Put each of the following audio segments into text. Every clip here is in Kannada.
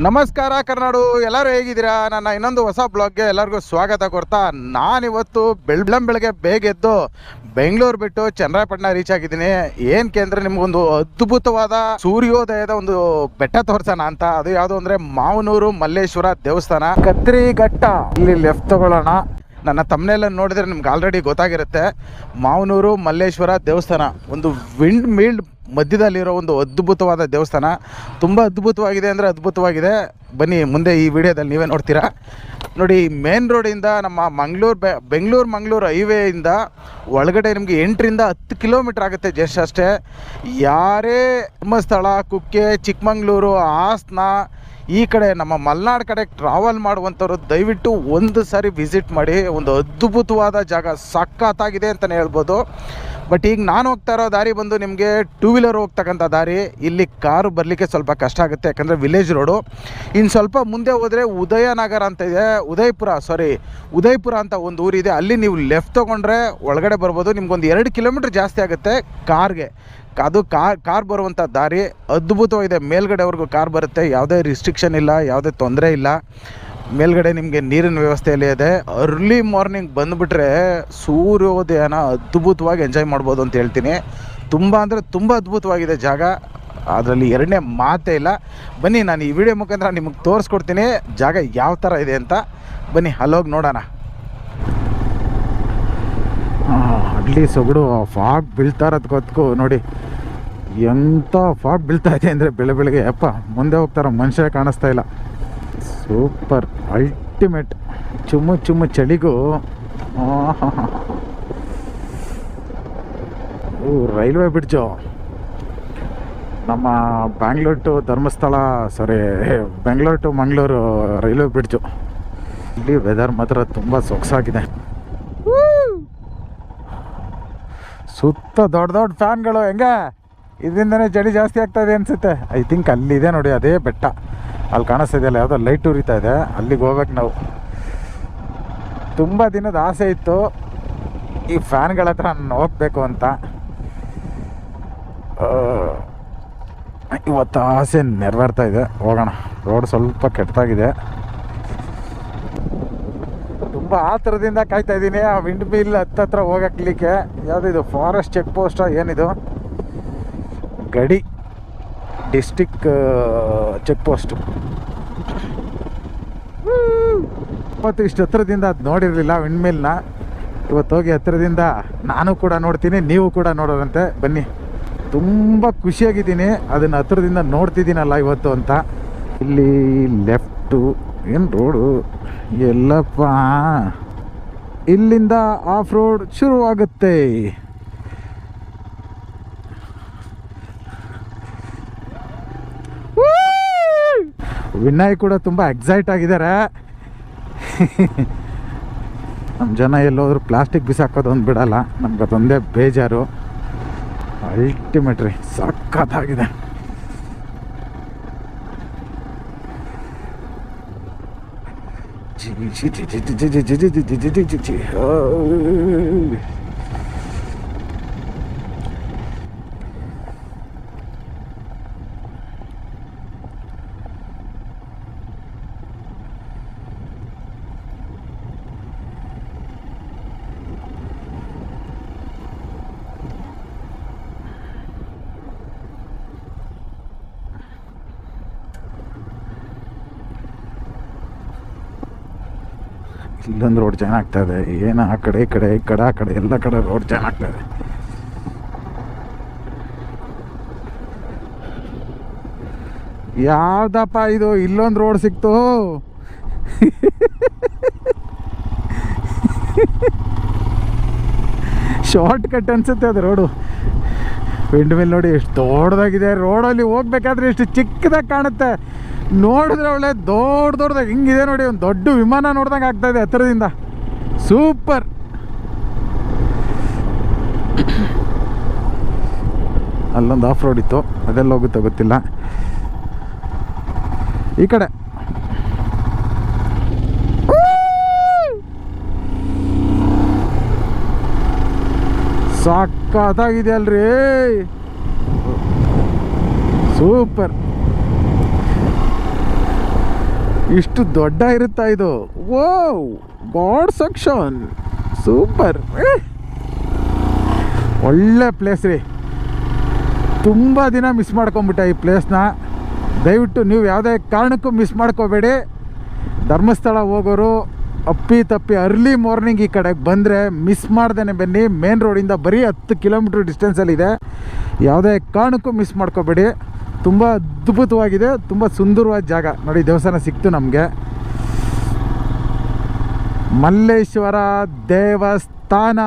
ನಮಸ್ಕಾರ ಕರ್ನಾಡು, ಎಲ್ಲರೂ ಹೇಗಿದ್ದೀರಾ? ನನ್ನ ಇನ್ನೊಂದು ಹೊಸ ಬ್ಲಾಗ್ಗೆ ಎಲ್ಲರಿಗೂ ಸ್ವಾಗತ ಕೊಡ್ತಾ ನಾನಿವತ್ತು ಬೆಳಗ್ಗೆ ಬೇಗ ಎದ್ದು ಬೆಂಗಳೂರು ಬಿಟ್ಟು ಚನ್ನರಾಯಪಟ್ಟಣ ರೀಚ್ ಆಗಿದ್ದೀನಿ. ಏನಕ್ಕೆ ಅಂದರೆ ನಿಮ್ಗೊಂದು ಅದ್ಭುತವಾದ ಸೂರ್ಯೋದಯದ ಒಂದು ಬೆಟ್ಟ ತೋರ್ಸೋಣ ಅಂತ. ಅದು ಯಾವುದು ಅಂದರೆ ಮಾವನೂರು ಮಲ್ಲೇಶ್ವರ ದೇವಸ್ಥಾನ, ಕತ್ರಿಘಟ್ಟ. ಇಲ್ಲಿ ಲೆಫ್ಟ್ ತಗೊಳ್ಳೋಣ. ನನ್ನ ತಮ್ಮನೆಲ್ಲ ನೋಡಿದರೆ ನಿಮ್ಗೆ ಆಲ್ರೆಡಿ ಗೊತ್ತಾಗಿರುತ್ತೆ. ಮಾವನೂರು ಮಲ್ಲೇಶ್ವರ ದೇವಸ್ಥಾನ ಒಂದು ವಿಂಡ್ ಮಿಲ್ ಮಧ್ಯದಲ್ಲಿರೋ ಒಂದು ಅದ್ಭುತವಾದ ದೇವಸ್ಥಾನ. ತುಂಬ ಅದ್ಭುತವಾಗಿದೆ ಅಂದರೆ ಅದ್ಭುತವಾಗಿದೆ. ಬನ್ನಿ, ಮುಂದೆ ಈ ವಿಡಿಯೋದಲ್ಲಿ ನೀವೇ ನೋಡ್ತೀರಾ. ನೋಡಿ, ಮೇನ್ ರೋಡಿಂದ ನಮ್ಮ ಬೆಂಗಳೂರು ಹೈವೇಯಿಂದ ಒಳಗಡೆ ನಿಮಗೆ 8ರಿಂದ 10 ಕಿಲೋಮೀಟ್ರ್ ಆಗುತ್ತೆ ಜಸ್ಟ್ ಅಷ್ಟೇ. ಯಾರೇ ಧರ್ಮಸ್ಥಳ, ಕುಕ್ಕೆ, ಚಿಕ್ಕಮಂಗ್ಳೂರು, ಹಾಸನ ಈ ಕಡೆ ನಮ್ಮ ಮಲೆನಾಡು ಕಡೆ ಟ್ರಾವೆಲ್ ಮಾಡುವಂಥವ್ರು ದಯವಿಟ್ಟು ಒಂದು ಸಾರಿ ವಿಸಿಟ್ ಮಾಡಿ. ಒಂದು ಅದ್ಭುತವಾದ ಜಾಗ, ಸಖತ್ತಾಗಿದೆ ಅಂತಲೇ ಹೇಳ್ಬೋದು. ಬಟ್ ಈಗ ನಾನು ಹೋಗ್ತಾ ಇರೋ ದಾರಿ ಬಂದು ನಿಮಗೆ 2 ವೀಲರ್ ಹೋಗ್ತಕ್ಕಂಥ ದಾರಿ. ಇಲ್ಲಿ ಕಾರು ಬರಲಿಕ್ಕೆ ಸ್ವಲ್ಪ ಕಷ್ಟ ಆಗುತ್ತೆ, ಯಾಕಂದರೆ ವಿಲೇಜ್ ರೋಡು. ಇನ್ನು ಸ್ವಲ್ಪ ಮುಂದೆ ಹೋದರೆ ಉದಯನಗರ ಅಂತ ಇದೆ, ಉದಯಪುರ ಅಂತ ಒಂದು ಊರಿದೆ. ಅಲ್ಲಿ ನೀವು ಲೆಫ್ಟ್ ತೊಗೊಂಡ್ರೆ ಒಳಗಡೆ ಬರ್ಬೋದು. ನಿಮ್ಗೊಂದು 2 ಕಿಲೋಮೀಟ್ರ್ ಜಾಸ್ತಿ ಆಗುತ್ತೆ ಕಾರ್ಗೆ. ಅದು ಕಾರ್ ಬರುವಂಥ ದಾರಿ ಅದ್ಭುತವಾಗಿದೆ. ಮೇಲ್ಗಡೆವರೆಗೂ ಕಾರ್ ಬರುತ್ತೆ, ಯಾವುದೇ ರಿಸ್ಟ್ರಿಕ್ಷನ್ ಇಲ್ಲ, ಯಾವುದೇ ತೊಂದರೆ ಇಲ್ಲ. ಮೇಲ್ಗಡೆ ನಿಮಗೆ ನೀರಿನ ವ್ಯವಸ್ಥೆಯಲ್ಲಿ ಇದೆ. ಅರ್ಲಿ ಮಾರ್ನಿಂಗ್ ಬಂದುಬಿಟ್ರೆ ಸೂರ್ಯೋದಯನ ಅದ್ಭುತವಾಗಿ ಎಂಜಾಯ್ ಮಾಡ್ಬೋದು ಅಂತ ಹೇಳ್ತೀನಿ. ತುಂಬ ಅಂದರೆ ತುಂಬ ಅದ್ಭುತವಾಗಿದೆ ಜಾಗ, ಅದರಲ್ಲಿ ಎರಡನೇ ಮಾತೇ ಇಲ್ಲ. ಬನ್ನಿ, ನಾನು ಈ ವಿಡಿಯೋ ಮುಖಾಂತರ ನಿಮಗೆ ತೋರಿಸ್ಕೊಡ್ತೀನಿ ಜಾಗ ಯಾವ ಥರ ಇದೆ ಅಂತ. ಬನ್ನಿ ಅಲ್ಲೋಗಿ ನೋಡೋಣ. ಅಲ್ಲಿ ಸೊಗಡು ಫಾಗ್ ಬೀಳ್ತಾ ಇರೋದು ಗೊತ್ತು ನೋಡಿ. ಎಂಥ ಫಾಗ್ ಬೀಳ್ತಾ ಇದೆ ಅಂದರೆ ಬೆಳಗ್ಗೆ ಅಪ್ಪ, ಮುಂದೆ ಹೋಗ್ತಾರೋ ಮನುಷ್ಯ ಕಾಣಿಸ್ತಾ ಇಲ್ಲ. Super, ultimate. ಚುಮ್ಮು ಚಳಿಗೂ ರೈಲ್ವೆ ಬ್ರಿಡ್ಜು, ನಮ್ಮ Bengaluru to Mangaluru railway bridge. ಇಲ್ಲಿ ವೆದರ್ ಮಾತ್ರ ತುಂಬ ಸೊಗಸಾಗಿದೆ. ಸುತ್ತ ದೊಡ್ಡ ಫ್ಯಾನ್ಗಳು. ಹೆಂಗೆ ಇದರಿಂದನೇ ಚಳಿ ಜಾಸ್ತಿ ಆಗ್ತಾಯಿದೆ ಅನಿಸುತ್ತೆ. ಐ ಥಿಂಕ್ ಅಲ್ಲಿದೆ ನೋಡಿ, ಅದೇ ಬೆಟ್ಟ ಅಲ್ಲಿ ಕಾಣಿಸ್ತಾ ಇದೆಯಲ್ಲ, ಯಾವುದೋ ಲೈಟ್ ಉರಿತಾ ಇದೆ, ಅಲ್ಲಿಗೆ ಹೋಗ್ಬೇಕು ನಾವು. ತುಂಬ ದಿನದ ಆಸೆ ಇತ್ತು ಈ ಫ್ಯಾನ್ಗಳ ಹತ್ರ ನಾನು ಹೋಗ್ಬೇಕು ಅಂತ. ಇವತ್ತು ಆಸೆ ನೆರವೇರ್ತಾ ಇದೆ. ಹೋಗೋಣ. ರೋಡ್ ಸ್ವಲ್ಪ ಕೆಟ್ಟದಾಗಿದೆ, ತುಂಬ ಆತರದಿಂದ ಕಾಯ್ತಾ ಇದ್ದೀನಿ. ಆ ವಿಂಡ್ ಮಿಲ್ ಹತ್ರ ಹೋಗಕ್ಲಿಕ್ಕೆ. ಯಾವುದಿದು ಫಾರೆಸ್ಟ್ ಚೆಕ್ ಪೋಸ್ಟಾ ಏನಿದು? ಗಡಿ ಡಿಸ್ಟಿಕ್ ಚೆಕ್ ಪೋಸ್ಟು. ಇವತ್ತು ಇಷ್ಟು ಹತ್ರದಿಂದ ಅದು ನೋಡಿರಲಿಲ್ಲ ವಿಂಡ್ ಮಿಲ್ನ. ಇವತ್ತು ಹೋಗಿ ಹತ್ರದಿಂದ ನಾನು ಕೂಡ ನೋಡ್ತೀನಿ, ನೀವು ಕೂಡ ನೋಡೋರಂತೆ. ಬನ್ನಿ, ತುಂಬ ಖುಷಿಯಾಗಿದ್ದೀನಿ ಅದನ್ನು ಹತ್ರದಿಂದ ನೋಡ್ತಿದ್ದೀನಲ್ಲ ಇವತ್ತು ಅಂತ. ಇಲ್ಲಿ ಲೆಫ್ಟು ಏನು ರೋಡು ಎಲ್ಲಪ್ಪ, ಇಲ್ಲಿಂದ ಆಫ್ ರೋಡ್ ಶುರುವಾಗುತ್ತೆ. ವಿನಯ್ ಕೂಡ ತುಂಬ ಎಕ್ಸೈಟ್ ಆಗಿದ್ದಾರೆ. ನಮ್ಮ ಜನ ಎಲ್ಲೋದ್ರು ಪ್ಲಾಸ್ಟಿಕ್ ಬಿಸಾಕೋದು ಒಂದು ಬಿಡಲ್ಲ, ನಮ್ಗೆ ಅದೊಂದೇ ಬೇಜಾರು. ಅಲ್ಟಿಮೇಟ್ರಿ ಸಖತ್ತಾಗಿದೆ. ಇಲ್ಲೊಂದು ರೋಡ್ ಜಾಯ್ನ್ ಆಗ್ತಾಯಿದೆ. ಏನು ಆ ಕಡೆ ಈ ಕಡೆ ಆ ಕಡೆ ಎಲ್ಲ ಕಡೆ ರೋಡ್ ಜಾಯ್ನ್ ಆಗ್ತಾಯಿದೆ. ಯಾವುದಪ್ಪ ಇದು? ಇಲ್ಲೊಂದು ರೋಡ್ ಸಿಕ್ತು. ಶಾರ್ಟ್ ಕಟ್ ಅನಿಸುತ್ತೆ ಅದು ರೋಡು. ವಿಂಡ್ ಮಿಲ್ ನೋಡಿ ಎಷ್ಟು ದೊಡ್ಡದಾಗಿದೆ. ರೋಡಲ್ಲಿ ಹೋಗ್ಬೇಕಾದ್ರೆ ಎಷ್ಟು ಚಿಕ್ಕದಾಗಿ ಕಾಣುತ್ತೆ. ನೋಡಿದ್ರೆ ಒಳ್ಳೆ ದೊಡ್ಡದಾಗಿ ಹಿಂಗಿದೆ ನೋಡಿ. ಒಂದು ದೊಡ್ಡ ವಿಮಾನ ನೋಡ್ದಂಗೆ ಆಗ್ತಾಯಿದೆ ಹತ್ತಿರದಿಂದ. ಸೂಪರ್. ಅಲ್ಲೊಂದು ಆಫ್ ರೋಡ್ ಇತ್ತು, ಅದೆಲ್ಲ ಹೋಗುತ್ತೋ ಗೊತ್ತಿಲ್ಲ. ಈ ಕಡೆ ಸಖತ್ತಾಗಿದೆ ಅಲ್ರಿ. ಸೂಪರ್. ಇಷ್ಟು ದೊಡ್ಡ ಇರುತ್ತಾ ಇದು? ಓ ಗಾಡ್ ಸೆಕ್ಷನ್ ಸೂಪರ್. ಒಳ್ಳೆ ಪ್ಲೇಸ್ ರೀ. ತುಂಬ ದಿನ ಮಿಸ್ ಮಾಡ್ಕೊಂಬಿಟ್ಟೆ ಈ ಪ್ಲೇಸ್ನ. ದಯವಿಟ್ಟು ನೀವು ಯಾವುದೇ ಕಾರಣಕ್ಕೂ ಮಿಸ್ ಮಾಡ್ಕೋಬೇಡಿ. ಧರ್ಮಸ್ಥಳ ಹೋಗೋರು ಅಪ್ಪಿ ತಪ್ಪಿ ಅರ್ಲಿ ಮಾರ್ನಿಂಗ್ ಈ ಕಡೆಗೆ ಬಂದರೆ ಮಿಸ್ ಮಾಡ್ದೇ ಬನ್ನಿ. ಮೇನ್ ರೋಡಿಂದ ಬರೀ 10 ಕಿಲೋಮೀಟ್ರ್ ಡಿಸ್ಟೆನ್ಸಲ್ಲಿದೆ. ಯಾವುದೇ ಕಾರಣಕ್ಕೂ ಮಿಸ್ ಮಾಡ್ಕೋಬೇಡಿ. ತುಂಬ ಅದ್ಭುತವಾಗಿದೆ, ತುಂಬ ಸುಂದರವಾದ ಜಾಗ. ನೋಡಿ ದೇವಸ್ಥಾನ ಸಿಕ್ತು ನಮಗೆ. ಮಲ್ಲೇಶ್ವರ ದೇವಸ್ಥಾನ.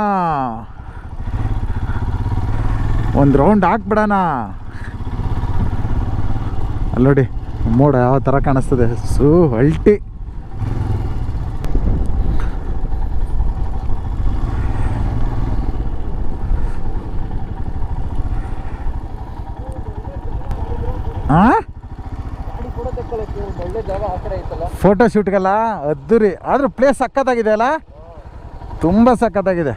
ಒಂದು ರೌಂಡ್ ಹಾಕ್ಬಿಡೋಣ. ಅಲ್ಲೋಡಿ ಮೋಡ ಯಾವ ಥರ ಕಾಣಿಸ್ತದೆ. ಅಲ್ಟಿ. ಫೋಟೋ ಶೂಟ್ಗೆಲ್ಲ ಅದ್ದೂರಿ. ಆದರೂ ಪ್ಲೇಸ್ ಸಖತ್ತಾಗಿದೆ ಅಲ್ಲ, ತುಂಬ ಸಖತ್ತಾಗಿದೆ.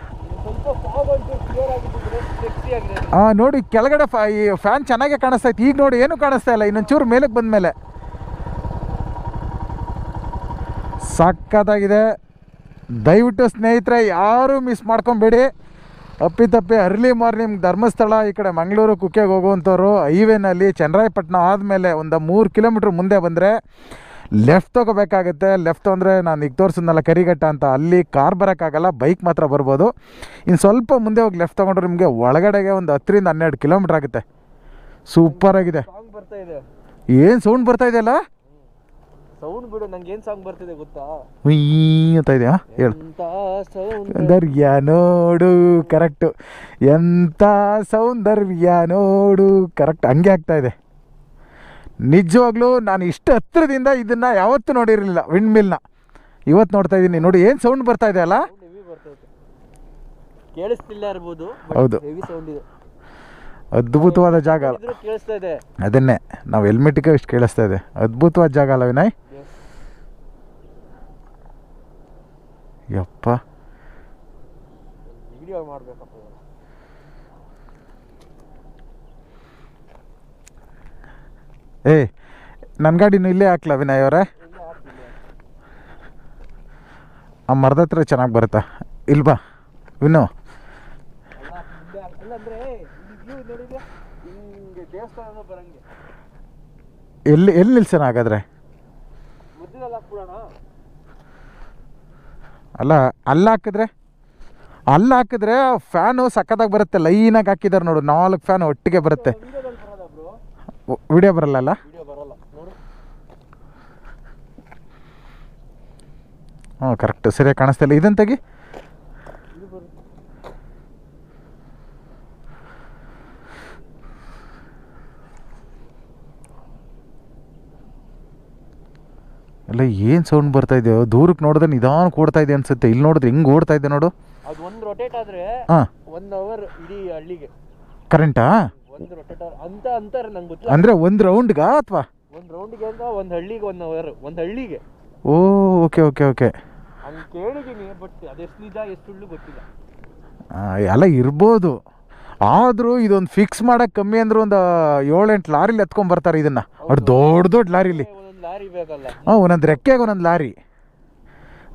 ನೋಡಿ ಕೆಳಗಡೆ ಈ ಫ್ಯಾನ್ ಚೆನ್ನಾಗೇ ಕಾಣಿಸ್ತಾ ಇತ್ತು. ಈಗ ನೋಡಿ ಏನೂ ಕಾಣಿಸ್ತಾ ಇಲ್ಲ. ಇನ್ನೊಂಚೂರು ಮೇಲಕ್ಕೆ ಬಂದಮೇಲೆ ಸಖತ್ತಾಗಿದೆ. ದಯವಿಟ್ಟು ಸ್ನೇಹಿತರೆ ಯಾರೂ ಮಿಸ್ ಮಾಡ್ಕೊಬೇಡಿ. ಅಪ್ಪಿತಪ್ಪಿ ಅರ್ಲಿ ಮಾರ್ನಿಂಗ್ ಧರ್ಮಸ್ಥಳ ಈ ಕಡೆ ಮಂಗಳೂರು ಕುಕ್ಕೆಗೆ ಹೋಗುವಂಥವ್ರು ಹೈವೇನಲ್ಲಿ ಚನ್ನರಾಯಪಟ್ಟಣ ಆದಮೇಲೆ ಒಂದು 3 ಕಿಲೋಮೀಟ್ರ್ ಮುಂದೆ ಬಂದರೆ ಲೆಫ್ಟ್ ತೊಗೋಬೇಕಾಗುತ್ತೆ. ಲೆಫ್ಟ್ ಅಂದರೆ ನಾನು ಈಗ ತೋರಿಸಿದ್ನಲ್ಲ ಕರಿಘಟ್ಟ ಅಂತ, ಅಲ್ಲಿ ಕಾರ್ ಬರೋಕ್ಕಾಗಲ್ಲ, ಬೈಕ್ ಮಾತ್ರ ಬರ್ಬೋದು. ಇನ್ನು ಸ್ವಲ್ಪ ಮುಂದೆ ಹೋಗಿ ಲೆಫ್ಟ್ ತೊಗೊಂಡ್ರೆ ನಿಮಗೆ ಒಳಗಡೆಗೆ ಒಂದು 10ರಿಂದ 12 ಕಿಲೋಮೀಟ್ರ್ ಆಗುತ್ತೆ. ಸೂಪರಾಗಿದೆ. ಏನು ಸೌಂಡ್ ಬರ್ತಾ ಇದೆಯಲ್ಲ? ಸೌಂಡ್ ಬಿಡು, ನಂಗೆ ಏನು ಸಾಂಗ್ ಬರ್ತಿದೆ ಗೊತ್ತಾ? ಅಂತ ಇದೆಯಾ ಹೇಳು. ಸೌಂದರ್ಯ ನೋಡು, ಕರೆಕ್ಟು. ಎಂಥ ಸೌಂದರ್ಯ ನೋಡು, ಕರೆಕ್ಟ್ ಹಂಗೆ ಆಗ್ತಾ ಇದೆ. ನಿಜವಾಗ್ಲೂ ನಾನು ಇಷ್ಟು ಹತ್ತಿರದಿಂದ ಇದನ್ನು ಯಾವತ್ತೂ ನೋಡಿರಲಿಲ್ಲ, ವಿಂಡ್ ಮಿಲ್ನ. ಇವತ್ತು ನೋಡ್ತಾ ಇದ್ದೀನಿ. ನೋಡಿ ಏನು ಸೌಂಡ್ ಬರ್ತಾ ಇದೆ ಅಲ್ಲ? ಕೇಳಿಸ್ತಿಲ್ಲ ಇರ್ಬೋದು. ಹೌದು, ಅದ್ಭುತವಾದ ಜಾಗ. ಕೇಳಿಸ್ತಾ ಇದೆ. ಅದನ್ನೇ ನಾವು ಹೆಲ್ಮೆಟ್ಗೆ ಇಷ್ಟು ಕೇಳಿಸ್ತಾ ಇದೆ. ಅದ್ಭುತವಾದ ಜಾಗ ಅಲ್ಲ ವಿನಯ್? ಯಪ್ಪ, ವಿಡಿಯೋ ಮಾಡಬೇಕಪ್ಪ. ನನ್ನ ಗಾಡಿನೂ ಇಲ್ಲೇ ಹಾಕ್ಲಾ ವಿನಯ್ ಅವರೇ? ಆ ಮರದ ಹತ್ರ ಚೆನ್ನಾಗಿ ಬರುತ್ತಾ? ಇಲ್ವಾ ವಿನು? ಎಲ್ಲಿ ನಿಲ್ಸೋಣ ಹಾಗಾದ್ರೆ? ಅಲ್ಲ ಅಲ್ಲಿ ಹಾಕಿದ್ರೆ ಫ್ಯಾನು ಸಕ್ಕತ್ತಾಗಿ ಬರುತ್ತೆ. ಲೈನಾಗಿ ಹಾಕಿದ್ದಾರೆ ನೋಡು, 4 ಫ್ಯಾನ್ ಒಟ್ಟಿಗೆ ಬರುತ್ತೆ. ವಿಡಿಯೋ ಬರಲ್ಲ? ಹ್ಞೂ ಕರೆಕ್ಟ್, ಸರಿಯಾಗಿ ಕಾಣಿಸ್ತಾ ಇಲ್ಲ. ಇದನ್ನು ತೆಗಿ. ಎಲ್ಲ ಏನು ಸೌಂಡ್ ಬರ್ತಾ ಇದೆಯೋ? ದೂರಕ್ಕೆ ನೋಡಿದ್ರೆ ನಿಧಾನಕ್ಕೆ ಓಡ್ತಾ ಇದೆ ಅನ್ಸುತ್ತೆ. ಇಲ್ಲಿ ನೋಡಿದ್ರೆ ಹಿಂಗೆ ಓಡ್ತಾ ಇದೆ ನೋಡು. ಅದು ಒಂದು ರೊಟೇಟ್ ಆದರೆ 1 ಅವರ್ ಇಡೀ ಹಳ್ಳಿಗೆ ಕರೆಂಟಾ? ಒಂದು ರೊಟೇಟ್ ಅಂತ ಅಂತಾರೆ, ನಂಗೆ ಗೊತ್ತಿಲ್ಲ. ಅಂದರೆ ಒಂದು ರೌಂಡ್ಗಾ ಅಥವಾ ಒಂದು ರೌಂಡಿಗೆ ಅಂತ ಒಂದು ಹಳ್ಳಿಗೆ 1 ಅವರ್, ಒಂದು ಹಳ್ಳಿಗೆ. ಓ ಓಕೆ ಓಕೆ ಓಕೆ. ಹಂಗೆ ಕೇಳಿದ್ದೀನಿ, ಬಟ್ ಅದೆಷ್ಟು ನಿಜ ಎಷ್ಟು ಸುಳ್ಳು ಗೊತ್ತಿಲ್ಲ. ಎಲ್ಲ ಇರ್ಬೋದು. ಆದರೂ ಇದೊಂದು ಫಿಕ್ಸ್ ಮಾಡೋಕ್ಕೆ ಕಮ್ಮಿ ಅಂದ್ರೆ ಒಂದು 7-8 ಲಾರಿಲಿ ಎತ್ಕೊಂಡ್ಬರ್ತಾರೆ ಇದನ್ನು. ಅದು ದೊಡ್ಡ ಲಾರಿಲಿ. ಲಾರಿ ಬೇಕಲ್ಲ? ಒಂದೊಂದು ರೆಕ್ಕೆಗೆ ಒಂದೊಂದು ಲಾರಿ.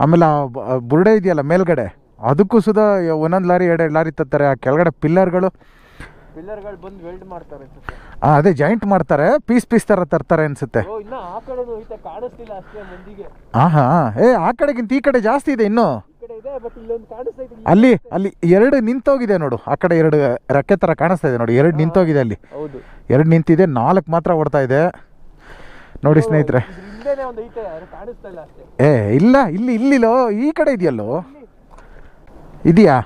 ಆಮೇಲೆ ಆ ಬುರುಡೆ ಇದೆಯಲ್ಲ ಮೇಲ್ಗಡೆ, ಅದಕ್ಕೂ ಸುಧಾ ಒಂದೊಂದು ಲಾರಿ 2 ಲಾರಿ ತರ್ತಾರೆ. ಆ ಕೆಳಗಡೆ ಪಿಲ್ಲರ್ಗಳು ಬಂದು ವೆಲ್ಡ್ ಮಾಡ್ತಾರೆ. ಅದೇ ಜಾಯಿಂಟ್ ಮಾಡ್ತಾರೆ, ಪೀಸ್ ಥರ ತರ್ತಾರೆ ಅನ್ಸುತ್ತೆ. ಕಾಣಿಸ್ತಿಲ್ಲ ಅಷ್ಟೇ ಮಂದಿಗೆ. ಆ ಕಡೆಗಿಂತ ಈ ಕಡೆ ಜಾಸ್ತಿ ಇದೆ ಇನ್ನು. ಅಲ್ಲಿ 2 ನಿಂತೋಗಿದೆ ನೋಡು. ಆ ಕಡೆ 2 ರೆಕ್ಕೆ ಥರ ಕಾಣಿಸ್ತಾ ಇದೆ ನೋಡಿ. 2 ನಿಂತೋಗಿದೆ ಅಲ್ಲಿ. 2 ನಿಂತಿದೆ, 4 ಮಾತ್ರ ಓಡ್ತಾ ಇದೆ ನೋಡಿ ಸ್ನೇಹಿತರೆ. ಇಲ್ಲ ಇಲ್ಲಿಲೋ, ಈ ಕಡೆ ಇದೆಯಲ್ಲೋ. ಇದೆಯಾ?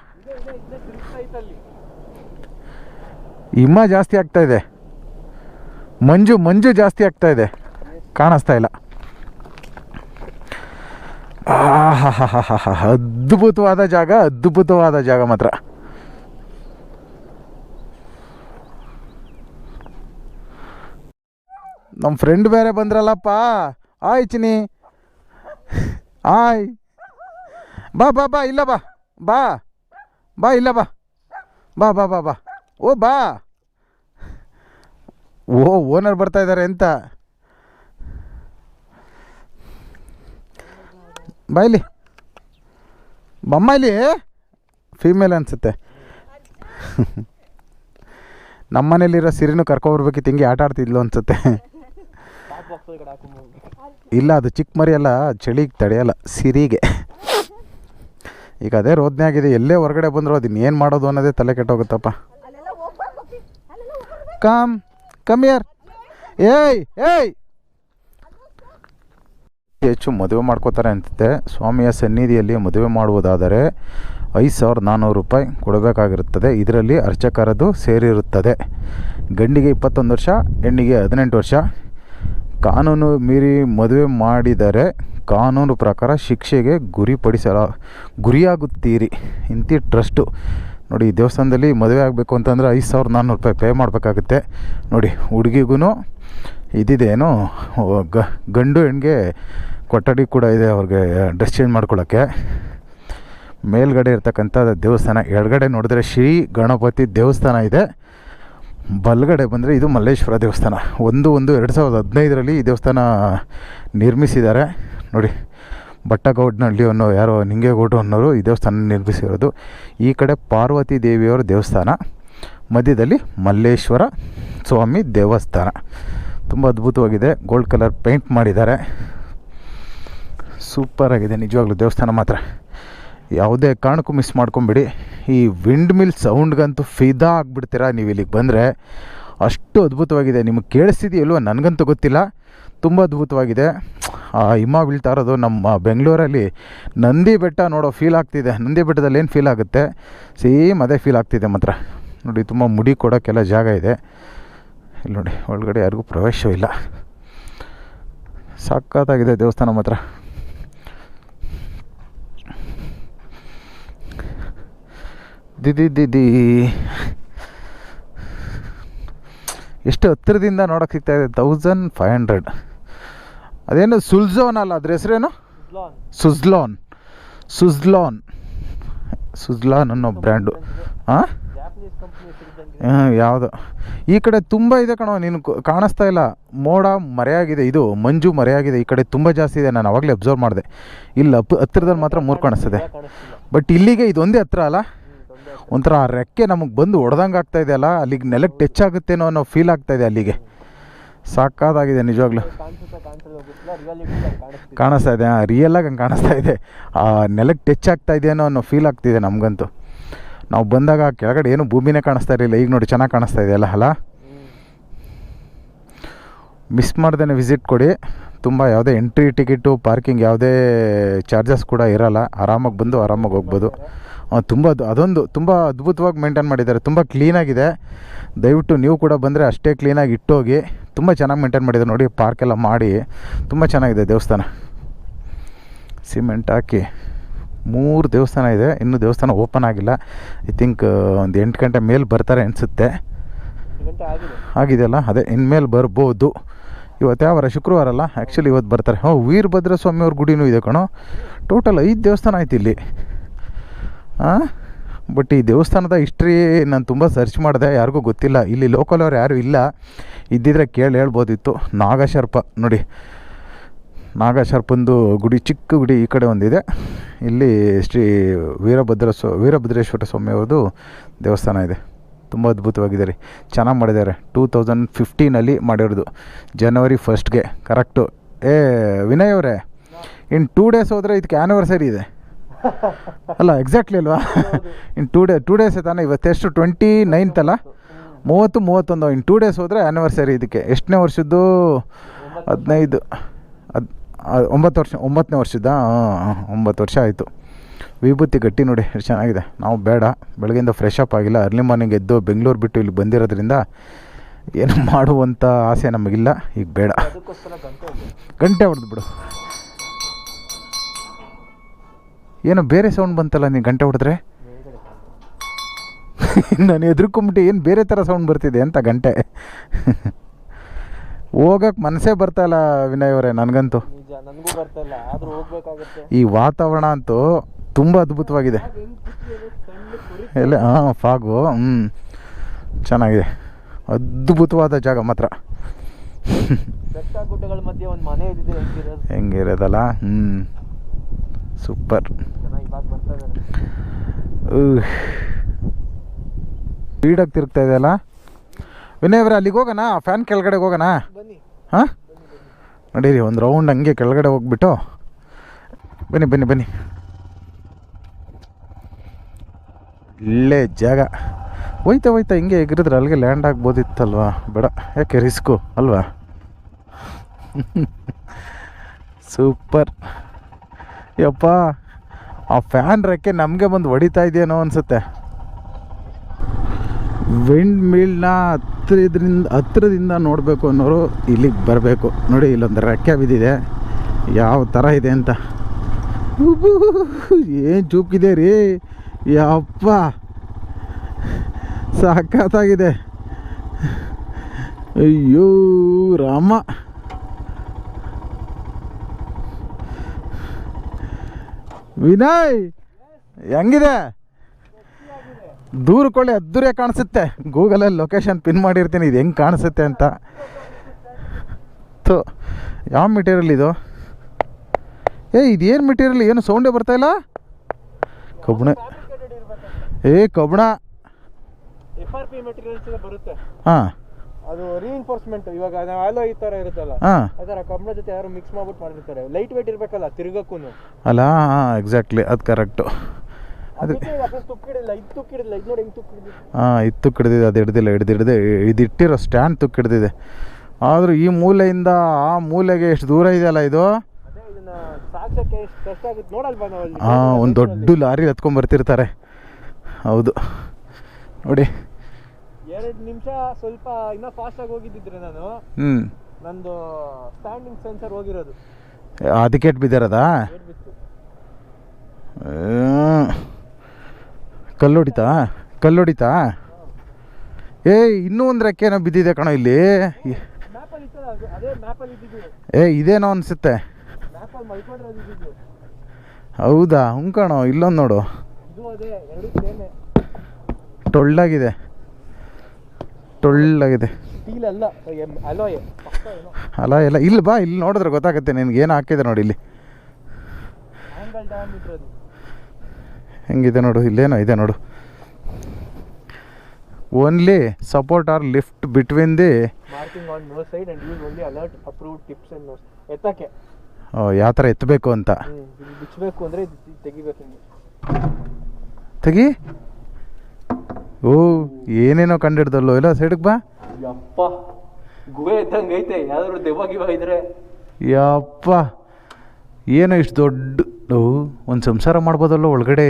ಹಿಮ ಜಾಸ್ತಿ ಆಗ್ತಾ ಇದೆ, ಮಂಜು ಜಾಸ್ತಿ ಆಗ್ತಾ ಇದೆ, ಕಾಣಿಸ್ತಾ ಇಲ್ಲ. ಅದ್ಭುತವಾದ ಜಾಗ ಮಾತ್ರ. ನಮ್ಮ ಫ್ರೆಂಡ್ ಬೇರೆ ಬಂದ್ರಲ್ಲಪ್ಪ. ಆಯ್ ಚಿನಿ, ಆಯ್ ಬಾ ಇಲ್ಲ ಬಾ ಇಲ್ಲ ಬಾ ಓ ಬಾ. ಓನರ್ ಬರ್ತಾ ಇದ್ದಾರೆ ಅಂತ. ಬಾಯ್ಲಿ ಬೊಮ್ಮಲಿ ಫೀಮೇಲ್ ಅನಿಸುತ್ತೆ. ನಮ್ಮನೇಲಿರೋ ಸಿರಿನೂ ಕರ್ಕೊಬರ್ಬೇಕಿತ್ತು, ಹಿಂಗೆ ಆಟ ಆಡ್ತಿದ್ಲು ಅನಿಸುತ್ತೆ. ಇಲ್ಲ ಅದು ಚಿಕ್ಕ ಮರಿ ಅಲ್ಲ, ಚಳಿಗೆ ತಡೆಯಲ್ಲ ಸಿರಿಗೆ. ಈಗ ಅದೇ ರೋದನೆ ಆಗಿದೆ, ಎಲ್ಲೇ ಹೊರಗಡೆ ಬಂದರೂ ಅದನ್ನ ಏನು ಮಾಡೋದು ಅನ್ನೋದೇ ತಲೆ ಕೆಟ್ಟೋಗುತ್ತಪ್ಪ. ಕಮ್ ಯಾರ್ ಏಯ್ ಏಯ್ ಹೆಚ್ಚು ಮದುವೆ ಮಾಡ್ಕೋತಾರೆ ಅಂತಿದೆ. ಸ್ವಾಮಿಯ ಸನ್ನಿಧಿಯಲ್ಲಿ ಮದುವೆ ಮಾಡುವುದಾದರೆ 5,400 ರೂಪಾಯಿ ಕೊಡಬೇಕಾಗಿರುತ್ತದೆ. ಇದರಲ್ಲಿ ಅರ್ಚಕರದು ಸೇರಿರುತ್ತದೆ. ಗಂಡಿಗೆ 21 ವರ್ಷ, ಹೆಣ್ಣಿಗೆ 18 ವರ್ಷ. ಕಾನೂನು ಮೀರಿ ಮದುವೆ ಮಾಡಿದರೆ ಕಾನೂನು ಪ್ರಕಾರ ಶಿಕ್ಷೆಗೆ ಗುರಿಯಾಗುತ್ತೀರಿ. ಇಂತಿ ಟ್ರಸ್ಟು ನೋಡಿ. ಈ ದೇವಸ್ಥಾನದಲ್ಲಿ ಮದುವೆ ಆಗಬೇಕು ಅಂತಂದರೆ 5,400 ರೂಪಾಯಿ ಪೇ ಮಾಡಬೇಕಾಗುತ್ತೆ. ನೋಡಿ ಹುಡುಗಿಗೂ ಇದಿದೆ ಏನು, ಗಂಡು ಹೆಣ್ಣಿಗೆ ಕೊಠಡಿ ಕೂಡ ಇದೆ ಅವ್ರಿಗೆ ಡ್ರೆಸ್ ಚೇಂಜ್ ಮಾಡ್ಕೊಳ್ಳೋಕ್ಕೆ. ಮೇಲ್ಗಡೆ ಇರ್ತಕ್ಕಂಥ ದೇವಸ್ಥಾನ, ಎಡಗಡೆ ನೋಡಿದ್ರೆ ಶ್ರೀ ಗಣಪತಿ ದೇವಸ್ಥಾನ ಇದೆ. ಬಲಗಡೆ ಬಂದರೆ ಇದು ಮಲ್ಲೇಶ್ವರ ದೇವಸ್ಥಾನ. 1/1/2015 ಈ ದೇವಸ್ಥಾನ ನಿರ್ಮಿಸಿದ್ದಾರೆ ನೋಡಿ. ಬಟ್ಟಗೌಡನಹಳ್ಳಿ ಅನ್ನೋ ಯಾರೋ ನಿಂಗೇಗೌಡರು ಅನ್ನೋರು ಈ ದೇವಸ್ಥಾನ ನಿರ್ಮಿಸಿರೋದು. ಈ ಕಡೆ ಪಾರ್ವತಿ ದೇವಿಯವರ ದೇವಸ್ಥಾನ, ಮಧ್ಯದಲ್ಲಿ ಮಲ್ಲೇಶ್ವರ ಸ್ವಾಮಿ ದೇವಸ್ಥಾನ. ತುಂಬ ಅದ್ಭುತವಾಗಿದೆ. ಗೋಲ್ಡ್ ಕಲರ್ ಪೇಂಟ್ ಮಾಡಿದ್ದಾರೆ. ಸೂಪರಾಗಿದೆ ನಿಜವಾಗ್ಲೂ ದೇವಸ್ಥಾನ ಮಾತ್ರ. ಯಾವುದೇ ಕಾರಣಕ್ಕೂ ಮಿಸ್ ಮಾಡ್ಕೊಂಬಿಡಿ. ಈ ವಿಂಡ್ ಮಿಲ್ ಸೌಂಡ್ಗಂತೂ ಫಿದಾ ಆಗಿಬಿಡ್ತೀರಾ ನೀವು ಇಲ್ಲಿಗೆ ಬಂದರೆ. ಅಷ್ಟು ಅದ್ಭುತವಾಗಿದೆ. ನಿಮಗೆ ಕೇಳಿಸ್ತಿದೆಯಲ್ವ ನನಗಂತೂ ಗೊತ್ತಿಲ್ಲ, ತುಂಬ ಅದ್ಭುತವಾಗಿದೆ. ಆ ಹಿಮ ಬೀಳ್ತಾ ಇರೋದು ನಮ್ಮ ಬೆಂಗಳೂರಲ್ಲಿ ನಂದಿ ಬೆಟ್ಟ ನೋಡೋ ಫೀಲ್ ಆಗ್ತಿದೆ. ನಂದಿ ಬೆಟ್ಟದಲ್ಲಿ ಏನು ಫೀಲ್ ಆಗುತ್ತೆ ಸೇಮ್ ಅದೇ ಫೀಲ್ ಆಗ್ತಿದೆ ಮಾತ್ರ. ನೋಡಿ ತುಂಬ ಮುಡಿ ಕೊಡೋಕ್ಕೆಲ್ಲ ಜಾಗ ಇದೆ ಇಲ್ಲಿ ನೋಡಿ. ಒಳಗಡೆ ಯಾರಿಗೂ ಪ್ರವೇಶವಿಲ್ಲ. ಸಖತ್ತಾಗಿದೆ ದೇವಸ್ಥಾನ ಮಾತ್ರ. ದಿದಿ ಎಷ್ಟು ಹತ್ತಿರದಿಂದ ನೋಡೋಕೆ ಸಿಗ್ತಾಯಿದೆ. 1500. ಅದೇನು ಸುಲ್ಝೋನ್ ಅಲ್ಲ, ಅದ್ರ ಹೆಸರೇನು ಸುಜ್ಲಾನ್ ಅನ್ನೋ ಬ್ರ್ಯಾಂಡು. ಹಾಂ ಯಾವುದು ಈ ಕಡೆ ತುಂಬ ಇದೆ ಕಣೋ, ನೀನು ಕಾಣಿಸ್ತಾ ಇಲ್ಲ. ಮೋಡ ಮರೆಯಾಗಿದೆ, ಇದು ಮಂಜು ಮರೆಯಾಗಿದೆ. ಈ ಕಡೆ ತುಂಬ ಜಾಸ್ತಿ ಇದೆ. ನಾನು ಅವಾಗಲೇ ಅಬ್ಸರ್ವ್ ಮಾಡಿದೆ. ಇಲ್ಲಿ ಹತ್ತಿರದಲ್ಲಿ ಮಾತ್ರ 3 ಕಾಣಿಸ್ತದೆ. ಬಟ್ ಇಲ್ಲಿಗೆ ಇದೊಂದೇ ಹತ್ರ ಅಲ್ಲ. ಒಂಥರ ಆ ರೆಕ್ಕೆ ನಮಗೆ ಬಂದು ಹೊಡೆದಂಗೆ ಆಗ್ತಾಯಿದೆ ಅಲ್ಲ, ಅಲ್ಲಿಗೆ ನೆಲಕ್ಕೆ ಟಚ್ ಆಗುತ್ತೇನೋ ಅನ್ನೋ ಫೀಲ್ ಆಗ್ತಾಯಿದೆ ಅಲ್ಲಿಗೆ. ಸಾಕಾಗಿದೆ ನಿಜವಾಗ್ಲೂ. ಕಾಣಿಸ್ತಾ ಇದೆ, ರಿಯಲಾಗಿ ಹಂಗೆ ಕಾಣಿಸ್ತಾ ಇದೆ. ಆ ನೆಲಕ್ಕೆ ಟಚ್ ಆಗ್ತಾ ಇದೆಯೇನೋ ಅನ್ನೋ ಫೀಲ್ ಆಗ್ತಿದೆ ನಮಗಂತೂ. ನಾವು ಬಂದಾಗ ಕೆಳಗಡೆ ಏನು ಭೂಮಿನೇ ಕಾಣಿಸ್ತಾ ಇರಲಿಲ್ಲ. ಈಗ ನೋಡಿ ಚೆನ್ನಾಗಿ ಕಾಣಿಸ್ತಾ ಇದೆ ಅಲ್ಲ. ಮಿಸ್ ಮಾಡ್ದೇ ವಿಸಿಟ್ ಕೊಡಿ. ತುಂಬ ಯಾವುದೇ ಎಂಟ್ರಿ ಟಿಕೆಟು ಪಾರ್ಕಿಂಗ್ ಯಾವುದೇ ಚಾರ್ಜಸ್ ಕೂಡ ಇರೋಲ್ಲ. ಆರಾಮಾಗಿ ಬಂದು ಆರಾಮಾಗಿ ಹೋಗ್ಬೋದು. ಅದೊಂದು ತುಂಬ ಅದ್ಭುತವಾಗಿ ಮೇಂಟೈನ್ ಮಾಡಿದ್ದಾರೆ. ತುಂಬ ಕ್ಲೀನಾಗಿದೆ. ದಯವಿಟ್ಟು ನೀವು ಕೂಡ ಬಂದರೆ ಅಷ್ಟೇ ಕ್ಲೀನಾಗಿ ಇಟ್ಟೋಗಿ. ತುಂಬ ಚೆನ್ನಾಗಿ ಮೇಂಟೈನ್ ಮಾಡಿದ್ದಾರೆ ನೋಡಿ. ಪಾರ್ಕೆಲ್ಲ ಮಾಡಿ ತುಂಬ ಚೆನ್ನಾಗಿದೆ ದೇವಸ್ಥಾನ. ಸಿಮೆಂಟ್ ಹಾಕಿ 3 ದೇವಸ್ಥಾನ ಇದೆ. ಇನ್ನೂ ದೇವಸ್ಥಾನ ಓಪನ್ ಆಗಿಲ್ಲ. ಐ ಥಿಂಕ್ ಒಂದು 8 ಗಂಟೆ ಮೇಲೆ ಬರ್ತಾರೆ ಅನಿಸುತ್ತೆ. ಆಗಿದೆಯಲ್ಲ, ಅದೇ ಇನ್ಮೇಲೆ ಬರ್ಬೋದು. ಇವತ್ತು ಯಾವ ವಾರ? ಶುಕ್ರವಾರ ಅಲ್ಲ, ಆ್ಯಕ್ಚುಲಿ ಇವತ್ತು ಬರ್ತಾರೆ. ವೀರಭದ್ರ ಸ್ವಾಮಿಯವ್ರ ಗುಡಿನೂ ಇದೆ ಕಣೋ. ಟೋಟಲ್ 5 ದೇವಸ್ಥಾನ ಆಯ್ತು ಇಲ್ಲಿ. ಬಟ್ ಈ ದೇವಸ್ಥಾನದ ಹಿಸ್ಟ್ರಿ ನಾನು ತುಂಬ ಸರ್ಚ್ ಮಾಡಿದೆ, ಯಾರಿಗೂ ಗೊತ್ತಿಲ್ಲ. ಇಲ್ಲಿ ಲೋಕಲ್ ಅವ್ರು ಯಾರೂ ಇಲ್ಲ. ಇದ್ದಿದ್ರೆ ಹೇಳ್ಬೋದಿತ್ತು. ನಾಗಶರ್ಪ ನೋಡಿ, ನಾಗಶರ್ಪಂದು ಗುಡಿ, ಚಿಕ್ಕ ಗುಡಿ ಈ ಕಡೆ ಒಂದಿದೆ. ಇಲ್ಲಿ ಶ್ರೀ ವೀರಭದ್ರೇಶ್ವರ ಸ್ವಾಮಿಯವ್ರದ್ದು ದೇವಸ್ಥಾನ ಇದೆ. ತುಂಬ ಅದ್ಭುತವಾಗಿದೆ ರೀ. ಚೆನ್ನಾಗಿ ಮಾಡಿದ್ದಾರೆ. 2015 ಮಾಡಿರೋದು, January 1st ಕರೆಕ್ಟು. ವಿನಯ್ ಅವರೇ, ಇನ್ನು 2 ಡೇಸ್ ಹೋದರೆ ಇದಕ್ಕೆ ಆ್ಯನಿವರ್ಸರಿ ಇದೆ ಅಲ್ಲ? ಎಕ್ಸಾಕ್ಟ್ಲಿ ಅಲ್ವಾ? ಇನ್ನು 2 ಡೇಸ್ ತಾನೇ. ಇವತ್ತೆಷ್ಟು 29th ಅಲ್ಲ? 30, 31. ಇನ್ನು 2 ಡೇಸ್ ಹೋದರೆ ಆ್ಯನಿವರ್ಸರಿ ಇದಕ್ಕೆ. ಎಷ್ಟನೇ ವರ್ಷದ್ದು? 9 ವರ್ಷ. 9ನೇ ವರ್ಷದ. 9 ವರ್ಷ ಆಯಿತು. ವಿಭೂತಿ ಗಟ್ಟಿ ನೋಡಿ ಎಷ್ಟು ಚೆನ್ನಾಗಿದೆ. ನಾವು ಬೇಡ, ಬೆಳಗ್ಗೆಯಿಂದ ಫ್ರೆಶ್ ಅಪ್ ಆಗಿಲ್ಲ. ಅರ್ಲಿ ಮಾರ್ನಿಂಗ್ ಎದ್ದು ಬೆಂಗಳೂರು ಬಿಟ್ಟು ಇಲ್ಲಿ ಬಂದಿರೋದ್ರಿಂದ ಏನು ಮಾಡುವಂಥ ಆಸೆ ನಮಗಿಲ್ಲ. ಈಗ ಬೇಡ. ಗಂಟೆ ಹೊಡೆದು ಬಿಡು. ಏನೋ ಬೇರೆ ಸೌಂಡ್ ಬಂತಲ್ಲ ನೀನು ಗಂಟೆ ಹೊಡೆದ್ರೆ. ನಾನು ಎದುರ್ಕೊಂಬಿಟ್ಟು ಏನು ಬೇರೆ ಥರ ಸೌಂಡ್ ಬರ್ತಿದೆ ಅಂತ ಗಂಟೆ. ಹೋಗಕ್ಕೆ ಮನಸ್ಸೇ ಬರ್ತಾಯಿಲ್ಲ ವಿನಯ್ ಅವರೇ, ನನಗಂತೂ. ಈ ವಾತಾವರಣ ಅಂತೂ ತುಂಬ ಅದ್ಭುತವಾಗಿದೆ. ಎಲ್ಲ ಫಾಗು ಚೆನ್ನಾಗಿದೆ. ಅದ್ಭುತವಾದ ಜಾಗ ಮಾತ್ರ. ಬೆಟ್ಟ ಗುಡ್ಡಗಳ ಮಧ್ಯೆ ಒಂದು ಮನೆ ಇದ್ದಿದ್ರೆ ಹೆಂಗಿರೋದಲ್ಲ. ಸೂಪರ್. ಜನ ಇವಾಗ ಬರ್ತಾ ಇದ್ದಾರೆ. ಸ್ಪೀಡಾಗಿ ತಿರುಗ್ತಾ ಇದೆ ಅಲ್ಲ ವಿನಯ್ ಅವರೇ. ಅಲ್ಲಿಗೆ ಹೋಗೋಣ, ಫ್ಯಾನ್ ಕೆಳಗಡೆ ಹೋಗೋಣ. ಬನ್ನಿ ಹಾಂ ನಡೀರಿ, ಒಂದು ರೌಂಡ್ ಹಂಗೆ ಕೆಳಗಡೆ ಹೋಗ್ಬಿಟ್ಟು ಬನ್ನಿ ಬನ್ನಿ ಬನ್ನಿ. ಒಳ್ಳೆ ಜಾಗ. ಹೋಯ್ತಾ ಹೋಯ್ತಾ ಹಿಂಗೆ ಎಗರಿದ್ರೆ ಅಲ್ಲಿಗೆ ಲ್ಯಾಂಡ್ ಆಗ್ಬೋದಿತ್ತಲ್ವಾ? ಬೇಡ, ಯಾಕೆ ರಿಸ್ಕು ಅಲ್ವಾ? ಸೂಪರ್. ಯಪ್ಪ, ಆ ಫ್ಯಾನ್ ರೆಕ್ಕೆ ನಮಗೆ ಬಂದು ಹೊಡಿತಾ ಇದೆಯೇನೋ ಅನಿಸುತ್ತೆ. ವಿಂಡ್ ಮಿಲ್ನ ಹತ್ತಿರದಿಂದ ನೋಡಬೇಕು ಅನ್ನೋರು ಇಲ್ಲಿಗೆ ಬರಬೇಕು. ನೋಡಿ, ಇಲ್ಲೊಂದು ರೆಕ್ಕೆ ಬಿದ್ದಿದೆ, ಯಾವ ಥರ ಇದೆ ಅಂತ. ಏನು ಚೂಪಿದೆ ರೀ ಯಪ್ಪ, ಸಖತ್ತಾಗಿದೆ. ಅಯ್ಯೋ ರಾಮ. ವಿನಯ್ ಹೆಂಗಿದೆ? ದೂರಕೊಳ್ಳಿ, ಅದ್ದೂರಿಯಾಗಿ ಕಾಣಿಸುತ್ತೆ. ಗೂಗಲಲ್ಲಿ ಲೊಕೇಶನ್ ಪಿನ್ ಮಾಡಿರ್ತೀನಿ, ಇದು ಹೆಂಗೆ ಕಾಣಿಸುತ್ತೆ ಅಂತ. ಯಾವ ಮೆಟೀರಿಯಲ್ ಇದು? ಇದೇನು ಮೆಟೀರಿಯಲ್? ಏನು ಸೌಂಡೇ ಬರ್ತಾಯಿಲ್ಲ. ಕಬ್ಬಣ. ಕಬ್ಬಣ FRP ಮೆಟೀರಿಯಲ್ಸ್ ಎಲ್ಲ ಬರುತ್ತೆ. ಹಾಂ, ಅದು ರೀಇನ್ಫೋರ್ಸ್ಮೆಂಟ್. ಇವಾಗ ಆಲೋ ಈ ಥರ ಇರುತ್ತಲ್ಲ, ಹಾಂ, ಅದರ ಕಬ್ಬಣ ಜೊತೆ ಯಾರು ಮಿಕ್ಸ್ ಮಾಡ್ಬಿಟ್ಟು ಮಾಡಿರ್ತಾರೆ. ಲೈಟ್ ವೇಟ್ ಇರಬೇಕಲ್ಲ ತಿರ್ಗಕ್ಕೂ. ಅಲ್ಲ, ಹಾಂ ಎಕ್ಸಾಕ್ಟ್ಲಿ, ಅದು ಕರೆಕ್ಟು. ಅದು ತುಕ್ಕಿಡಿಲ್ಲ, ಇದು ತುಕ್ಕಿಡಿಲ್ಲ. ಇದು ನೋಡಿ ಹೆಂಗೆ ತುಕ್ಕಿಡಿದೆ. ಹಾಂ, ಇದು ತುಕ್ಕಿಡ್ದಿದೆ, ಅದು ಹಿಡ್ದಿಲ್ಲ. ಇದಿಟ್ಟಿರೋ ಸ್ಟ್ಯಾಂಡ್ ತುಕ್ಕಿಡ್ದಿದೆ. ಆದರೂ ಈ ಮೂಲೆಯಿಂದ ಆ ಮೂಲೆಗೆ ಎಷ್ಟು ದೂರ ಇದೆಯಲ್ಲ ಇದು. ಅದೇ ಇದನ್ನ ಸಾಕ್ಸಕ್ಕೆ ಎಷ್ಟು ಕಷ್ಟ ಆಗುತ್ತೆ ನೋಡಲ್ವಾ ನಾವು ಅಲ್ಲಿ. ಹಾಂ, ಒಂದು ದೊಡ್ಡ ಲಾರಿ ಹತ್ಕೊಂಡ್ಬರ್ತಿರ್ತಾರೆ. ಹೌದು ನೋಡಿ. 2 ನಿಮಿಷ ಸ್ವಲ್ಪ ಇನ್ನೂ ಫಾಸ್ಟಾಗಿ ಹೋಗಿದ್ದಿದ್ರೆ ನಾನು, ನಂದು ಸ್ಟ್ಯಾಂಡಿಂಗ್ ಸೆನ್ಸರ್ ಹೋಗಿರೋದು. ಅದಕ್ಕೆ ಬಿದ್ದಿರೋದಾ? ಬಿತ್ತು. ಕಲ್ಲೊಡಿತಾ? ಇನ್ನೂ ಒಂದು ರೆಕ್ಕೆನೋ ಬಿದ್ದಿದೆ ಕಣೋ ಇಲ್ಲಿ. ಮ್ಯಾಪಲ್ಲಿ ಇತ್ತಲ್ಲ, ಅದೇ ಮ್ಯಾಪಲ್ಲಿ ಇದ್ದಿದ್ದು. ಇದೇನೋ ಅನಿಸುತ್ತೆ. ಮ್ಯಾಪಲ್ಲಿ ಮಲ್ಕೊಂಡ್ರೆ ಇದ್ದಿದ್ದು. ಹೌದಾ? ಕಣೋ, ಇಲ್ಲೊಂದು ನೋಡು, ಇದು ಅದೇ, ಎರಡು ಸೇಮೆ. ಟೊಳ್ಳಾಗಿದೆ. ಸ್ಟೀಲ್ ಅಲ್ಲ, ಅಲಾಯ್. ಅಲ್ಲ ಎಲ್ಲ ಇಲ್ಲಿ ಬಾ, ಇಲ್ಲಿ ನೋಡಿದ್ರೆ ಗೊತ್ತಾಗುತ್ತೆ ನಿನ್ಗೆ. ಏನು ಹಾಕಿದೆ ನೋಡಿ ಇಲ್ಲಿ. ಆಂಗಲ್ ಡಯಾಮೀಟರ್ ಅದು ಹೆಂಗಿದೆ ನೋಡು, ಇಲ್ಲೇನೋ ಇದೆ ನೋಡು. Only support or lift between the marking on no side and use only alert approved tips and nose. ಎತ್ತಕ್ಕೆ ಯಾವ ಥರ ಎತ್ತಬೇಕು ಅಂತ. ಬಿಚ್ಚಬೇಕು ಅಂದರೆ ತೆಗಿಬೇಕು. ತೆಗಿ. ಏನೇನೋ ಕಂಡಿಡ್ದಲ್ಲೋ. ಇಲ್ಲ, ಸೈಡ್ಗೆ ಬಾ. ಯಪ್ಪ, ಗುಹೆ ಇದ್ದಂಗೆ ಐತೆ. ಯಾವ್ದಾದ್ರು ದೆವ್ವ ಇದ್ರೆ. ಯಪ್ಪ, ಏನೋ ಇಷ್ಟು ದೊಡ್ಡ ಒಂದು ಸಂಸಾರ ಮಾಡ್ಬೋದಲ್ಲ ಒಳಗಡೆ.